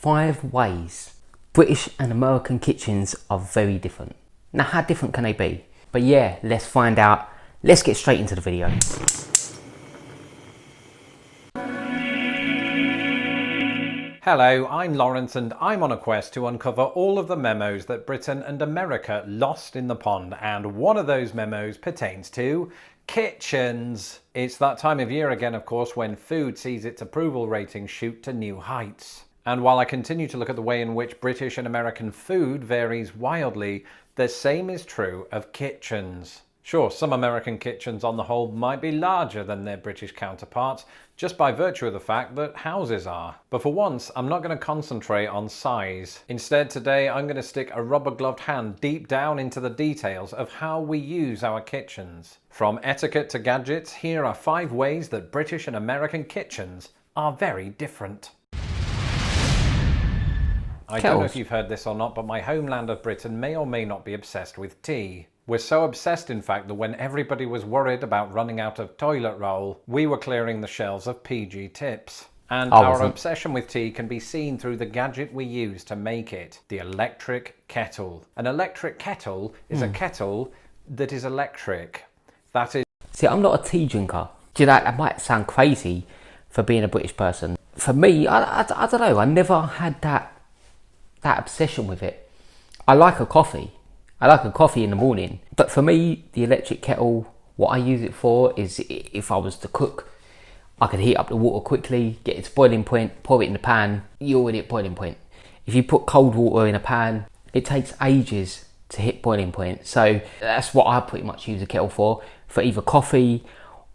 5 ways British and American kitchens are very different. Now, how different can they be? But yeah, let's find out. Let's get straight into the video. Hello, I'm Lawrence and I'm on a quest to uncover all of the memos that Britain and America lost in the pond, and one of those memos pertains to kitchens. It's that time of year again, of course, when food sees its approval ratings shoot to new heights. And while I continue to look at the way in which British and American food varies wildly, the same is true of kitchens. Sure, some American kitchens on the whole might be larger than their British counterparts, just by virtue of the fact that houses are. But for once, I'm not going to concentrate on size. Instead, today I'm going to stick a rubber-gloved hand deep down into the details of how we use our kitchens. From etiquette to gadgets, here are 5 ways that British and American kitchens are very different. I don't know if you've heard this or not, but my homeland of Britain may or may not be obsessed with tea. We're so obsessed, in fact, that when everybody was worried about running out of toilet roll, we were clearing the shelves of PG tips. And our obsession with tea can be seen through the gadget we use to make it, the electric kettle. An electric kettle is a kettle that is electric. That is... See, I'm not a tea drinker. Do you know, that might sound crazy for being a British person. For me, I don't know, I never had that obsession with it. I like a coffee. I like a coffee in the morning, but for me, the electric kettle, what I use it for is if I was to cook, I could heat up the water quickly, get it to boiling point, pour it in the pan, you're already at boiling point. If you put cold water in a pan, it takes ages to hit boiling point. So that's what I pretty much use a kettle for either coffee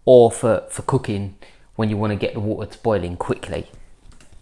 or for cooking when you want to get the water to boiling quickly.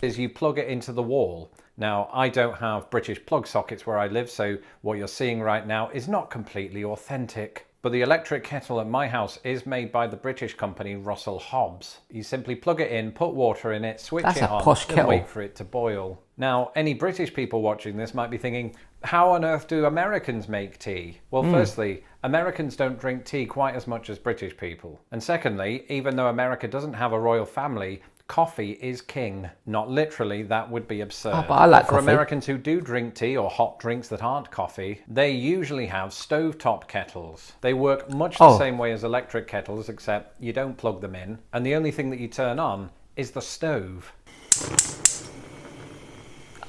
Is you plug it into the wall. Now, I don't have British plug sockets where I live, so what you're seeing right now is not completely authentic. But the electric kettle at my house is made by the British company Russell Hobbs. You simply plug it in, put water in it, switch it on, and wait for it to boil. Now, any British people watching this might be thinking, how on earth do Americans make tea? Well, firstly, Americans don't drink tea quite as much as British people. And secondly, even though America doesn't have a royal family, coffee is king. Not literally, that would be absurd. Oh, but I like for coffee. Americans who do drink tea or hot drinks that aren't coffee, they usually have stovetop kettles. They work much the same way as electric kettles, except you don't plug them in, and the only thing that you turn on is the stove.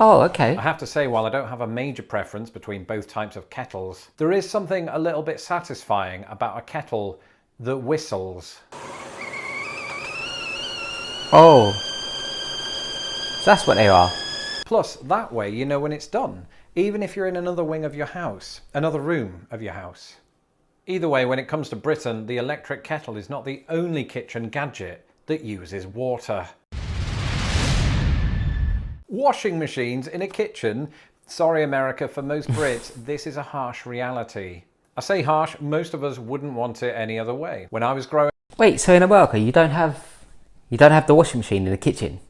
Oh, okay. I have to say, while I don't have a major preference between both types of kettles, there is something a little bit satisfying about a kettle that whistles. Oh, so that's what they are. Plus, that way you know when it's done, even if you're in another wing of your house, another room of your house. Either way, when it comes to Britain, the electric kettle is not the only kitchen gadget that uses water. Washing machines in a kitchen? Sorry, America, for most Brits, this is a harsh reality. I say harsh, most of us wouldn't want it any other way. When I was growing... Wait, so in America, you don't have the washing machine in the kitchen?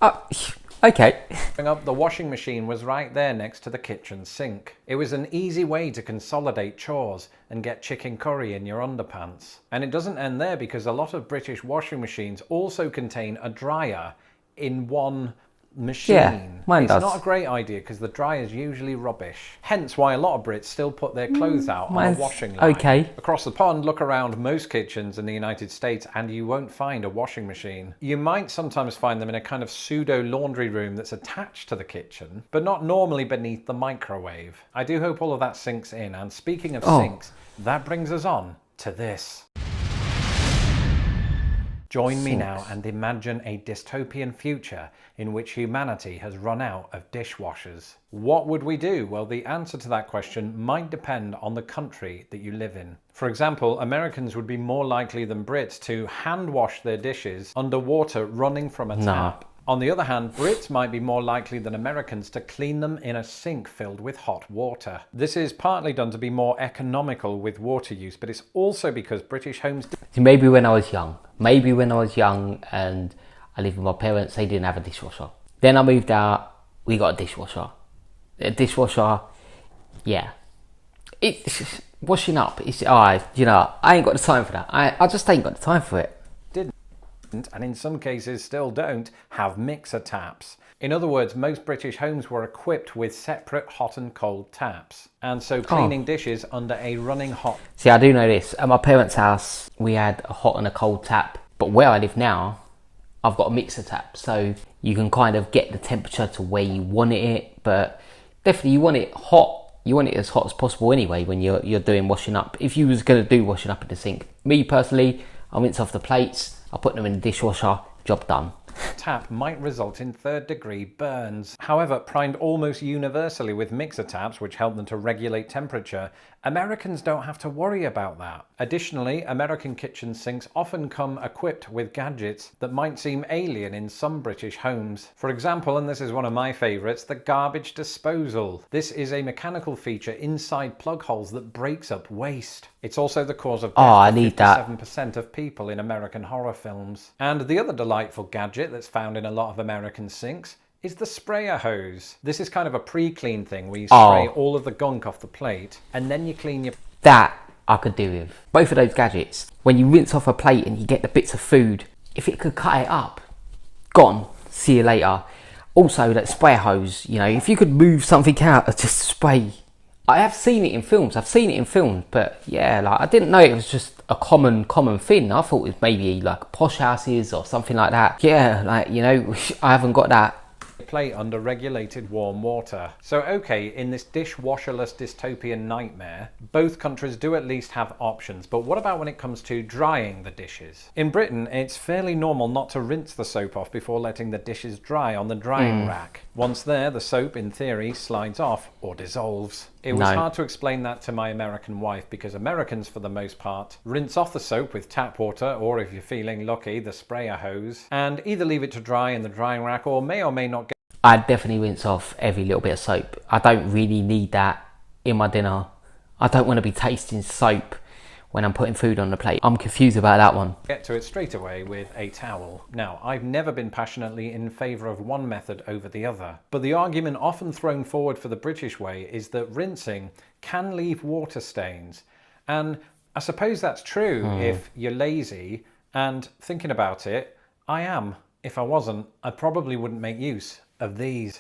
Oh, okay. Growing up, the washing machine was right there next to the kitchen sink. It was an easy way to consolidate chores and get chicken curry in your underpants. And it doesn't end there, because a lot of British washing machines also contain a dryer in one machine. Yeah, mine does. It's not a great idea because the dryer is usually rubbish. Hence why a lot of Brits still put their clothes out on a washing line. Okay. Across the pond, look around most kitchens in the United States and you won't find a washing machine. You might sometimes find them in a kind of pseudo laundry room that's attached to the kitchen, but not normally beneath the microwave. I do hope all of that sinks in, and speaking of sinks, that brings us on to this. Join me now and imagine a dystopian future in which humanity has run out of dishwashers. What would we do? Well, the answer to that question might depend on the country that you live in. For example, Americans would be more likely than Brits to hand wash their dishes under water running from a tap. On the other hand, Brits might be more likely than Americans to clean them in a sink filled with hot water. This is partly done to be more economical with water use, but it's also because British homes... Maybe when I was young and I lived with my parents, they didn't have a dishwasher. Then I moved out, we got a dishwasher. A dishwasher, yeah. It's washing up, it's, I ain't got the time for that. I just ain't got the time for it. and in some cases still don't, have mixer taps. In other words, most British homes were equipped with separate hot and cold taps, and so cleaning dishes under a running hot... See, I do know this. At my parents' house, we had a hot and a cold tap, but where I live now, I've got a mixer tap, so you can kind of get the temperature to where you want it, but definitely you want it hot. You want it as hot as possible anyway when you're doing washing up. If you was going to do washing up in the sink, me personally, I rinse off the plates, I put them in the dishwasher, job done. Tap might result in third-degree burns. However, primed almost universally with mixer taps, which help them to regulate temperature, Americans don't have to worry about that. Additionally, American kitchen sinks often come equipped with gadgets that might seem alien in some British homes. For example, and this is one of my favourites, the garbage disposal. This is a mechanical feature inside plug holes that breaks up waste. It's also the cause of death for 57% of people in American horror films. And the other delightful gadget that's found in a lot of American sinks is the sprayer hose. This is kind of a pre-clean thing where you spray all of the gunk off the plate and then you clean your... That I could do with. Both of those gadgets. When you rinse off a plate and you get the bits of food, if it could cut it up, gone, see you later. Also that sprayer hose, you know, if you could move something out and just spray. I have seen it in films, but yeah, like I didn't know it was just a common thing. I thought it was maybe like posh houses or something like that. Yeah, like, you know, I haven't got that. Plate under regulated warm water. So okay, in this dishwasherless dystopian nightmare, both countries do at least have options, but what about when it comes to drying the dishes? In Britain, it's fairly normal not to rinse the soap off before letting the dishes dry on the drying rack. Once there, the soap, in theory, slides off or dissolves. It was hard to explain that to my American wife because Americans, for the most part, rinse off the soap with tap water or, if you're feeling lucky, the sprayer hose, and either leave it to dry in the drying rack or may not get... I'd definitely rinse off every little bit of soap. I don't really need that in my dinner. I don't want to be tasting soap when I'm putting food on the plate. I'm confused about that one. Get to it straight away with a towel. Now, I've never been passionately in favour of one method over the other, but the argument often thrown forward for the British way is that rinsing can leave water stains. And I suppose that's true if you're lazy, and thinking about it, I am. If I wasn't, I probably wouldn't make use of these.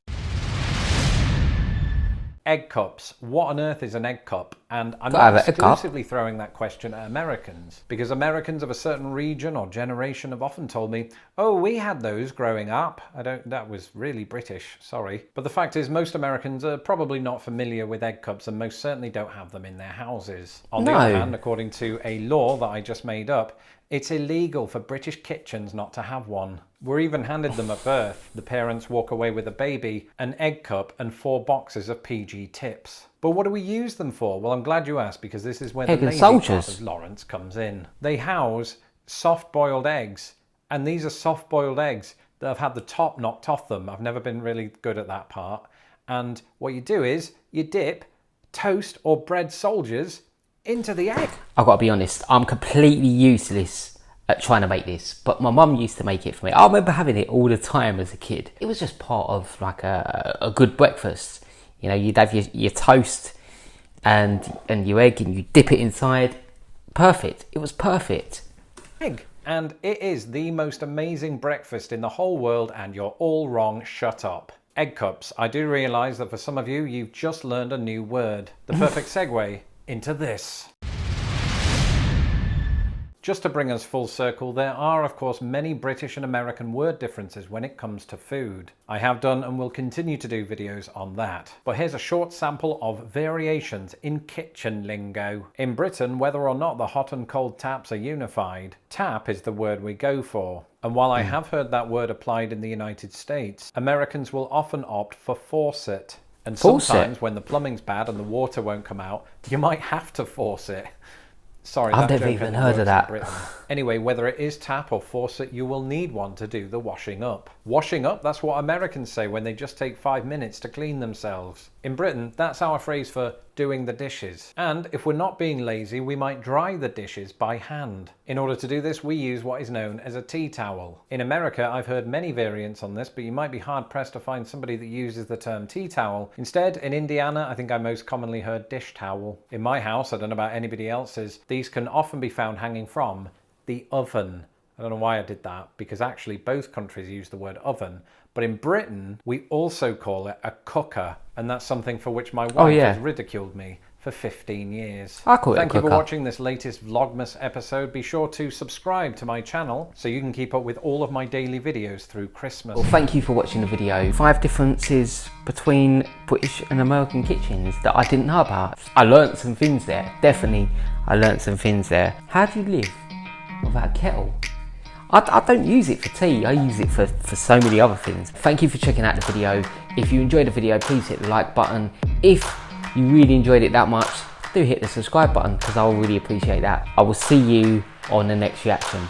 Egg cups. What on earth is an egg cup? And I'm not exclusively throwing that question at Americans, because Americans of a certain region or generation have often told me, oh, we had those growing up. That was really British, sorry. But the fact is, most Americans are probably not familiar with egg cups and most certainly don't have them in their houses. On the other hand, according to a law that I just made up, it's illegal for British kitchens not to have one. We're even handed them at birth. The parents walk away with a baby, an egg cup and 4 boxes of PG tips. But what do we use them for? Well, I'm glad you asked, because this is where the lazy part of Lawrence comes in. They house soft-boiled eggs, and these are soft-boiled eggs that have had the top knocked off them. I've never been really good at that part. And what you do is you dip toast or bread soldiers into the egg. I've got to be honest, I'm completely useless at trying to make this, but my mum used to make it for me. I remember having it all the time as a kid. It was just part of like a good breakfast. You know, you'd have your toast and your egg and you dip it inside. Perfect. It was perfect. Egg. And it is the most amazing breakfast in the whole world, and you're all wrong. Shut up. Egg cups. I do realise that for some of you, you've just learned a new word. The perfect segue into this. Just to bring us full circle, there are of course many British and American word differences when it comes to food. I have done and will continue to do videos on that. But here's a short sample of variations in kitchen lingo. In Britain, whether or not the hot and cold taps are unified, tap is the word we go for. And while I have heard that word applied in the United States, Americans will often opt for faucet. And sometimes when the plumbing's bad and the water won't come out, you might have to force it. Sorry, I've never even heard of that. Anyway, whether it is tap or faucet, you will need one to do the washing up. Washing up, that's what Americans say when they just take 5 minutes to clean themselves. In Britain, that's our phrase for doing the dishes. And if we're not being lazy, we might dry the dishes by hand. In order to do this, we use what is known as a tea towel. In America, I've heard many variants on this, but you might be hard pressed to find somebody that uses the term tea towel. Instead, in Indiana, I think I most commonly heard dish towel. In my house, I don't know about anybody else's, these can often be found hanging from the oven. I don't know why I did that, because actually both countries use the word oven. But in Britain, we also call it a cooker. And that's something for which my wife has ridiculed me for 15 years. I call it a Thank you cooker. for watching this latest Vlogmas episode. Be sure to subscribe to my channel so you can keep up with all of my daily videos through Christmas. Well, thank you for watching the video. 5 differences between British and American kitchens that I didn't know about. I learnt some things there. Definitely, I learnt some things there. How do you live without a kettle? I don't use it for tea, I use it for so many other things. Thank you for checking out the video. If you enjoyed the video, please hit the like button. If you really enjoyed it that much, do hit the subscribe button because I will really appreciate that. I will see you on the next reaction.